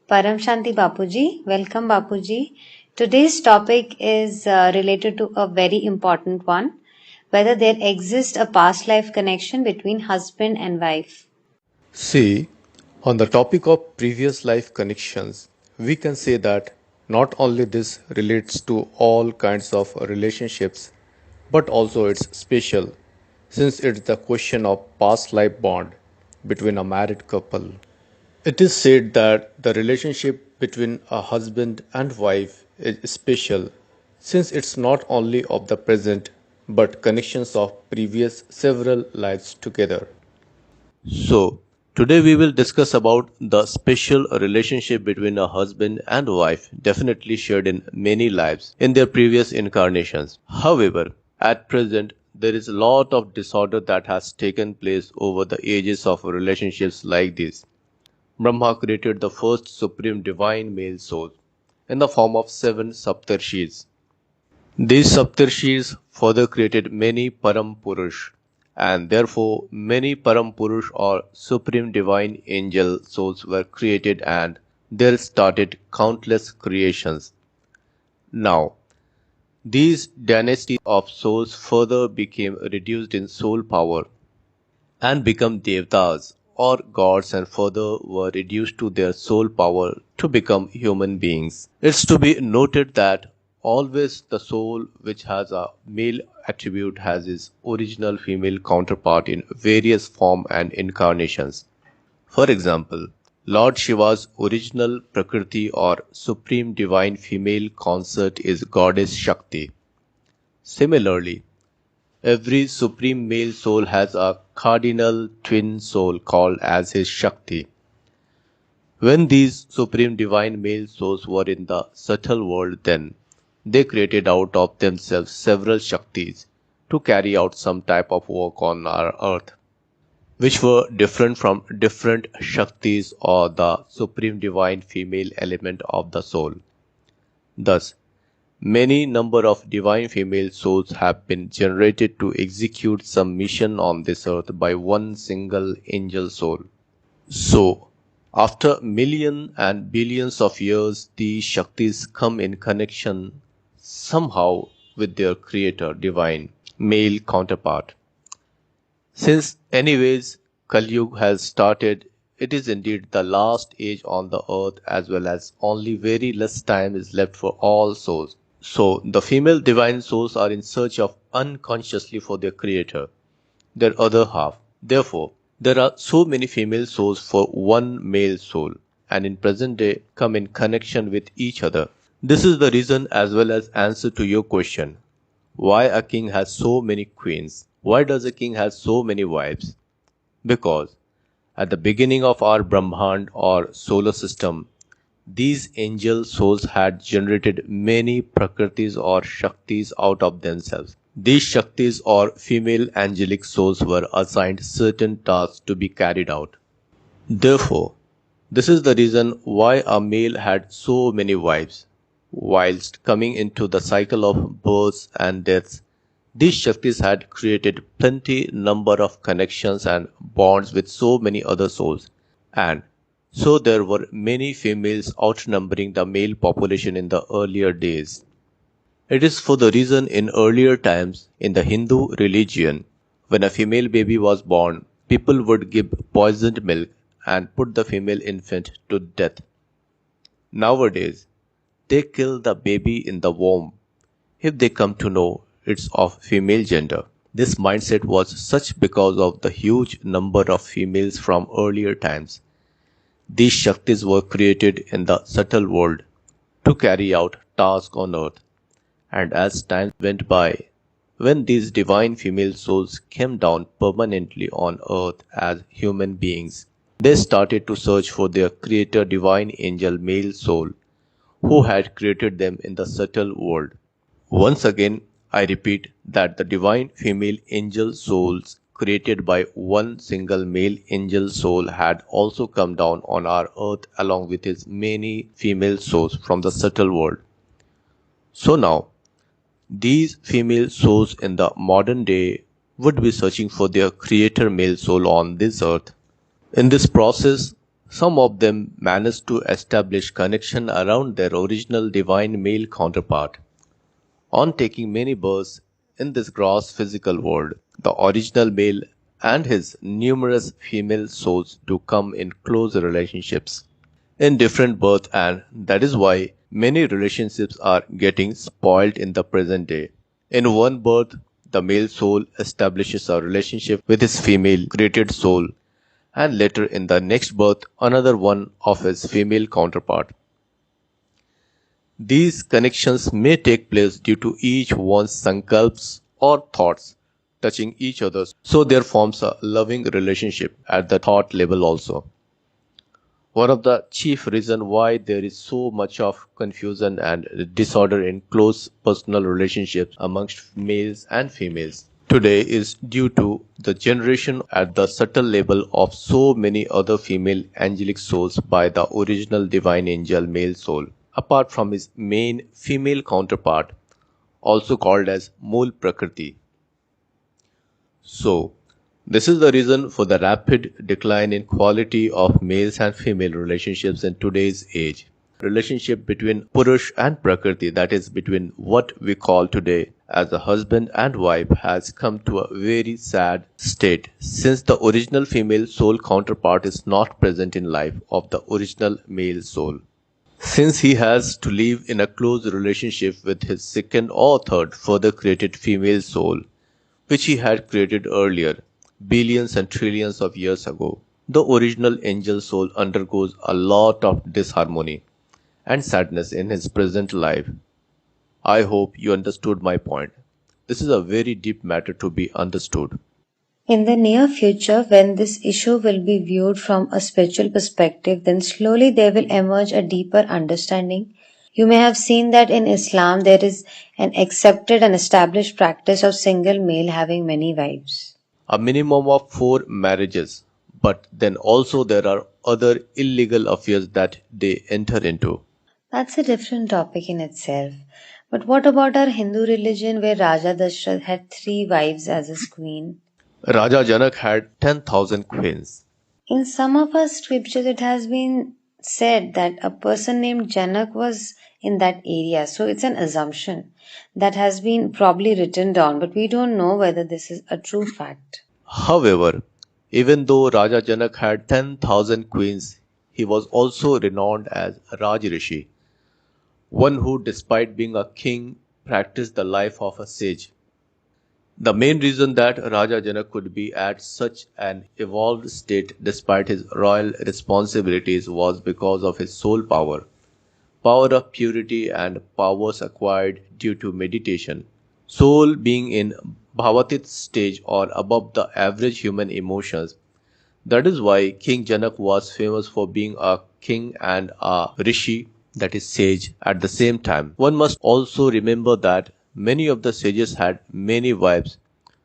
Paramshanti Bapuji. Welcome, Bapuji. Today's topic is related to a very important one, whether there exists a past life connection between husband and wife. See, on the topic of previous life connections, we can say that not only this relates to all kinds of relationships, but also it's special since it's the question of past life bond between a married couple. It is said that the relationship between a husband and wife is special since it's not only of the present but connections of previous several lives together. So, today we will discuss about the special relationship between a husband and wife definitely shared in many lives in their previous incarnations. However, at present there is a lot of disorder that has taken place over the ages of relationships like this. Brahma created the first supreme divine male soul in the form of seven Saptarshis. These Saptarshis further created many Param Purush, and therefore many Param Purush or supreme divine angel souls were created, and there started countless creations. Now, these dynasties of souls further became reduced in soul power and become devtas or gods, and further were reduced to their soul power to become human beings. It's to be noted that always the soul which has a male attribute has its original female counterpart in various form and incarnations. For example, Lord Shiva's original Prakriti or supreme divine female consort is goddess Shakti. Similarly, every supreme male soul has a cardinal twin soul called as his Shakti. When these supreme divine male souls were in the subtle world, then they created out of themselves several Shaktis to carry out some type of work on our earth, which were different from different Shaktis or the supreme divine female element of the soul. Thus, many number of divine female souls have been generated to execute some mission on this earth by one single angel soul. So, after millions and billions of years, these Shaktis come in connection somehow with their creator, divine, male counterpart. Since, anyways, Kali Yuga has started, it is indeed the last age on the earth, as well as only very less time is left for all souls. So, the female divine souls are in search of unconsciously for their creator, their other half. Therefore, there are so many female souls for one male soul, and in present day come in connection with each other. This is the reason as well as answer to your question. Why a king has so many queens? Why does a king have so many wives? Because at the beginning of our Brahmand or solar system, these angel souls had generated many Prakritis or Shaktis out of themselves. These Shaktis or female angelic souls were assigned certain tasks to be carried out. Therefore, this is the reason why a male had so many wives. Whilst coming into the cycle of births and deaths, these Shaktis had created plenty number of connections and bonds with so many other souls, and so there were many females outnumbering the male population in the earlier days. It is for the reason in earlier times in the Hindu religion, when a female baby was born, people would give poisoned milk and put the female infant to death. Nowadays, they kill the baby in the womb if they come to know it's of female gender. This mindset was such because of the huge number of females from earlier times. These Shaktis were created in the subtle world to carry out tasks on earth, and as time went by, when these divine female souls came down permanently on earth as human beings, they started to search for their creator divine angel male soul who had created them in the subtle world. Once again, I repeat that the divine female angel souls created by one single male angel soul had also come down on our earth along with his many female souls from the subtle world. So now, these female souls in the modern day would be searching for their creator male soul on this earth. In this process, Some of them manage to establish connection around their original divine male counterpart. On taking many births in this gross physical world, the original male and his numerous female souls do come in close relationships in different birth, and that is why many relationships are getting spoiled in the present day. In one birth, the male soul establishes a relationship with his female created soul, and later in the next birth another one of his female counterpart. These connections may take place due to each one's sankalps or thoughts touching each other, so there forms a loving relationship at the thought level also. One of the chief reasons why there is so much of confusion and disorder in close personal relationships amongst males and females today is due to the generation at the subtle level of so many other female angelic souls by the original divine angel male soul, apart from his main female counterpart, also called as Mool Prakriti. So, this is the reason for the rapid decline in quality of males and female relationships in today's age. Relationship between Purush and Prakriti, that is between what we call today as a husband and wife, has come to a very sad state since the original female soul counterpart is not present in life of the original male soul. Since he has to live in a close relationship with his second or third further created female soul, which he had created earlier, billions and trillions of years ago, the original angel soul undergoes a lot of disharmony and sadness in his present life. I hope you understood my point. This is a very deep matter to be understood. In the near future, when this issue will be viewed from a spiritual perspective, then slowly there will emerge a deeper understanding. You may have seen that in Islam there is an accepted and established practice of single male having many wives. A minimum of 4 marriages, but then also there are other illegal affairs that they enter into. That's a different topic in itself. But what about our Hindu religion where Raja Dashrath had three wives as his queen? Raja Janak had 10,000 queens. In some of our scriptures, it has been said that a person named Janak was in that area. So it's an assumption that has been probably written down, but we don't know whether this is a true fact. However, even though Raja Janak had 10,000 queens, he was also renowned as Raj Rishi, one who, despite being a king, practiced the life of a sage. The main reason that Raja Janak could be at such an evolved state despite his royal responsibilities was because of his soul power, power of purity and powers acquired due to meditation. Soul being in Bhavatit stage or above the average human emotions. That is why King Janak was famous for being a king and a rishi, that is sage, at the same time. One must also remember that many of the sages had many wives,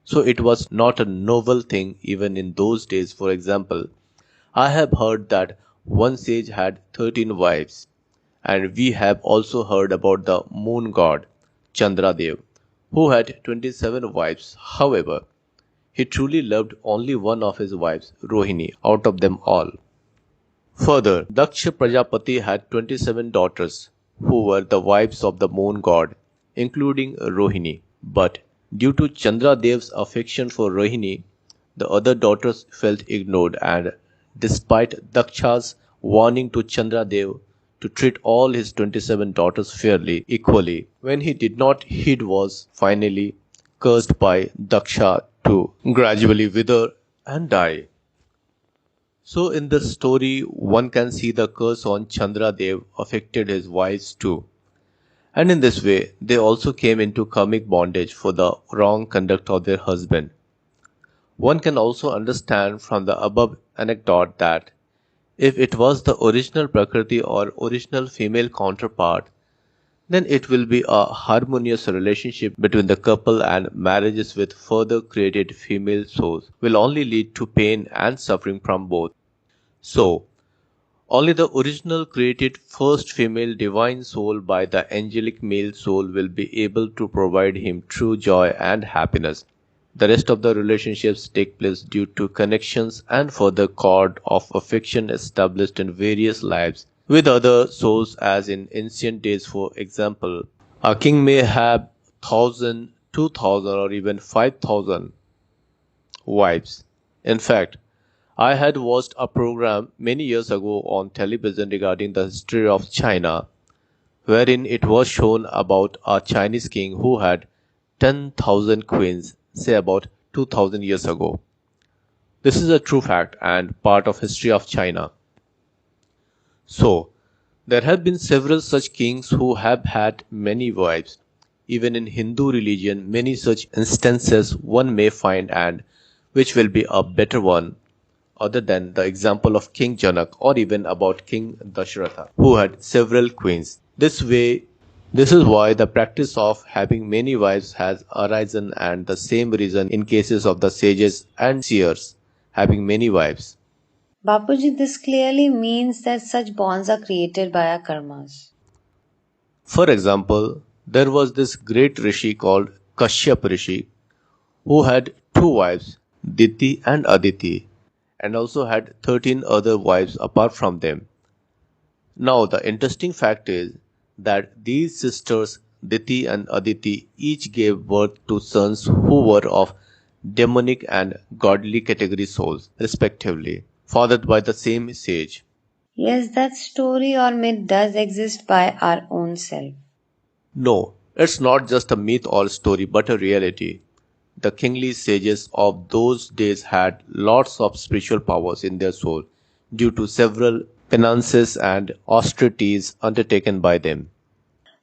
so it was not a novel thing even in those days. For example, I have heard that one sage had 13 wives, and we have also heard about the moon god Chandradev, who had 27 wives. However, he truly loved only one of his wives, Rohini, out of them all. Further, Daksha Prajapati had 27 daughters, who were the wives of the moon god, including Rohini. But due to Chandradev's affection for Rohini, the other daughters felt ignored, and despite Daksha's warning to Chandradev to treat all his 27 daughters fairly, equally, when he did not heed was finally cursed by Daksha to gradually wither and die. So in this story, one can see the curse on Chandradev affected his wives too. And in this way, they also came into karmic bondage for the wrong conduct of their husband. One can also understand from the above anecdote that if it was the original Prakriti or original female counterpart, then it will be a harmonious relationship between the couple, and marriages with further created female souls will only lead to pain and suffering from both. So, only the original created first female divine soul by the angelic male soul will be able to provide him true joy and happiness. The rest of the relationships take place due to connections and further cord of affection established in various lives with other souls, as in ancient days. For example, a king may have 1,000, 2,000, or even 5,000 wives. In fact, I had watched a program many years ago on television regarding the history of China, wherein it was shown about a Chinese king who had 10,000 queens, say about 2000 years ago. This is a true fact and part of history of China. So, there have been several such kings who have had many wives. Even in Hindu religion, many such instances one may find, and which will be a better one other than the example of King Janak or even about King Dashratha, who had several queens. This is why the practice of having many wives has arisen, and the same reason in cases of the sages and seers having many wives. Bapuji, this clearly means that such bonds are created by our karmas. For example, there was this great rishi called Kashyap Rishi who had two wives, Diti and Aditi, and also had 13 other wives apart from them. Now, the interesting fact is that these sisters, Diti and Aditi, each gave birth to sons who were of demonic and godly category souls, respectively, fathered by the same sage. Yes, that story or myth does exist by our own self. No, it's not just a myth or story, but a reality. The kingly sages of those days had lots of spiritual powers in their soul due to several penances and austerities undertaken by them.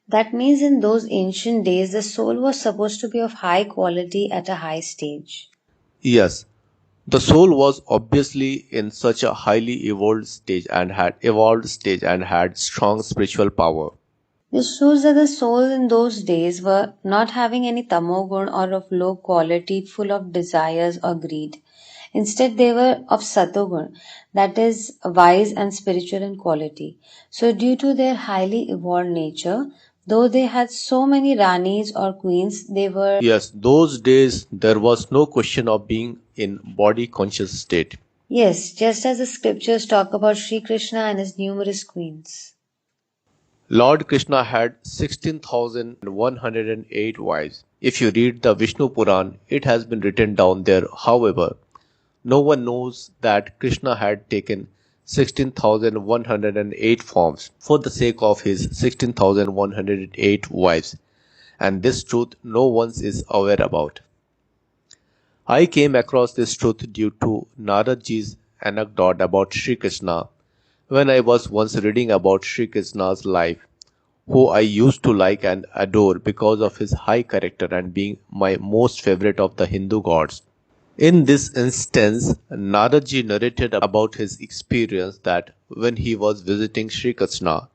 That means in those ancient days, the soul was supposed to be of high quality at a high stage. Yes, the soul was obviously in such a highly evolved stage and had strong spiritual power. This shows that the souls in those days were not having any tamogun or of low quality, full of desires or greed. Instead, they were of satogun, that is, wise and spiritual in quality. So, due to their highly evolved nature, though they had so many ranis or queens, they were, Yes, those days there was no question of being in body conscious state. yes, just as the scriptures talk about Sri Krishna and his numerous queens. Lord Krishna had 16,108 wives. If you read the Vishnu Puran, it has been written down there. However, no one knows that Krishna had taken 16,108 forms for the sake of his 16,108 wives, and this truth no one is aware about. I came across this truth due to Naradji's anecdote about Sri Krishna when I was once reading about Sri Krishna's life, who I used to like and adore because of his high character and being my most favorite of the Hindu gods. In this instance, Naradji narrated about his experience that when he was visiting Sri Krishna,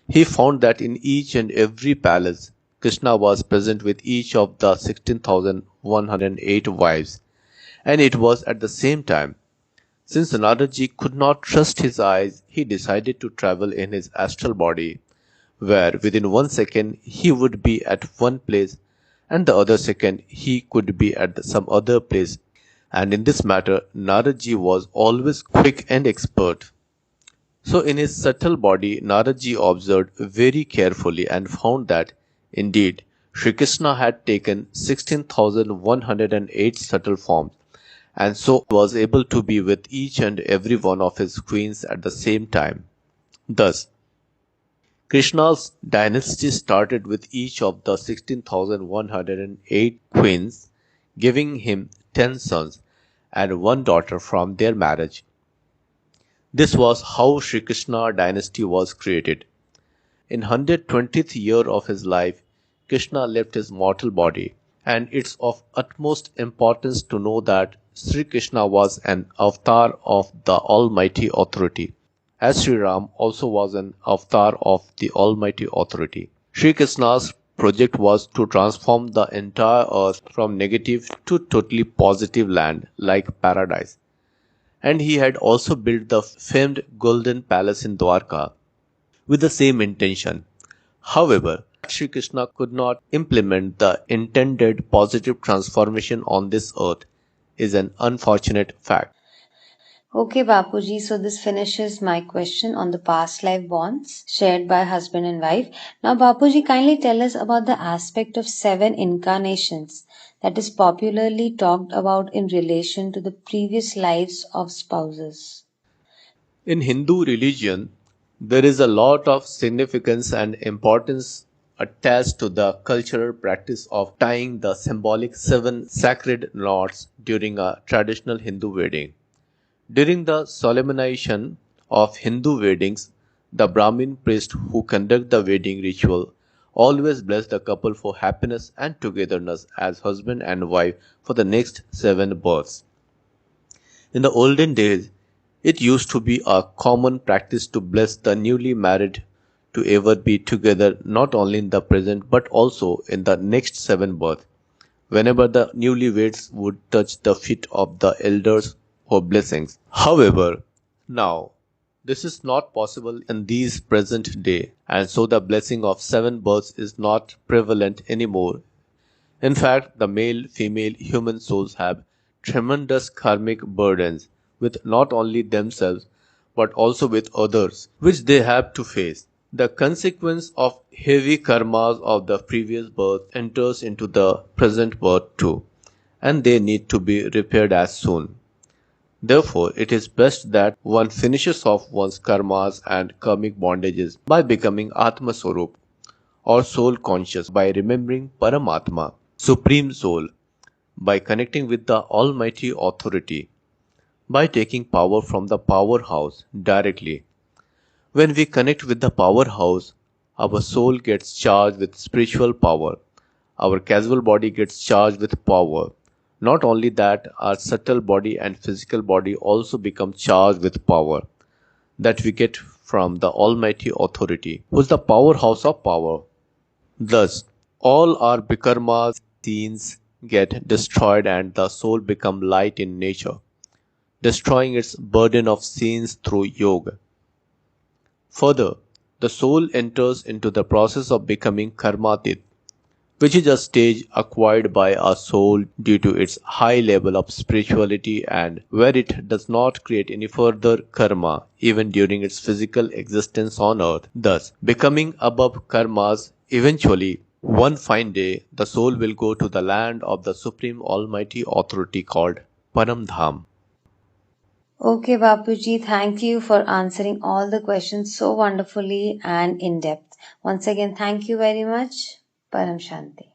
he found that in each and every palace, Krishna was present with each of the 16,108 wives, and it was at the same time. Since Naradji could not trust his eyes, he decided to travel in his astral body, where within 1 second he would be at one place and the other second he could be at some other place. And in this matter, Naradji was always quick and expert. So, in his subtle body, Naradji observed very carefully and found that, indeed, Sri Krishna had taken 16,108 subtle forms, and so was able to be with each and every one of his queens at the same time. Thus, Krishna's dynasty started with each of the 16,108 queens, giving him 10 sons and one daughter from their marriage. This was how Sri Krishna dynasty was created. In 120th year of his life, Krishna left his mortal body, and it's of utmost importance to know that Sri Krishna was an avatar of the Almighty Authority, as Sri Ram also was an avatar of the Almighty Authority. Sri Krishna's project was to transform the entire earth from negative to totally positive land like paradise. And he had also built the famed Golden Palace in Dwarka with the same intention. However, Sri Krishna could not implement the intended positive transformation on this earth is an unfortunate fact. Okay, Bapuji, so this finishes my question on the past life bonds shared by husband and wife. Now, Bapuji, kindly tell us about the aspect of seven incarnations that is popularly talked about in relation to the previous lives of spouses. In Hindu religion, there is a lot of significance and importance attached to the cultural practice of tying the symbolic seven sacred knots during a traditional Hindu wedding. During the solemnization of Hindu weddings, the Brahmin priest who conduct the wedding ritual always bless the couple for happiness and togetherness as husband and wife for the next seven births. In the olden days, it used to be a common practice to bless the newly married to ever be together not only in the present but also in the next seven births. Whenever the newlyweds would touch the feet of the elders for blessings. However, now this is not possible in these present day, and so the blessing of seven births is not prevalent anymore. In fact, the male female human souls have tremendous karmic burdens with not only themselves but also with others, which they have to face. The consequence of heavy karmas of the previous birth enters into the present birth too, and they need to be repaired as soon. Therefore, it is best that one finishes off one's karmas and karmic bondages by becoming Atma Swarup or soul conscious by remembering Paramatma, Supreme Soul, by connecting with the Almighty Authority, by taking power from the powerhouse directly. When we connect with the powerhouse, our soul gets charged with spiritual power. Our casual body gets charged with power. Not only that, our subtle body and physical body also become charged with power that we get from the Almighty Authority, who is the powerhouse of power. Thus, all our bikarmas, scenes get destroyed and the soul become light in nature, destroying its burden of scenes through yoga. Further, the soul enters into the process of becoming karmatit, which is a stage acquired by a soul due to its high level of spirituality and where it does not create any further karma even during its physical existence on earth. Thus, becoming above karmas, eventually, one fine day, the soul will go to the land of the Supreme Almighty Authority called Paramdham. Okay, Bapuji, thank you for answering all the questions so wonderfully and in depth. Once again, thank you very much. Paramshanti.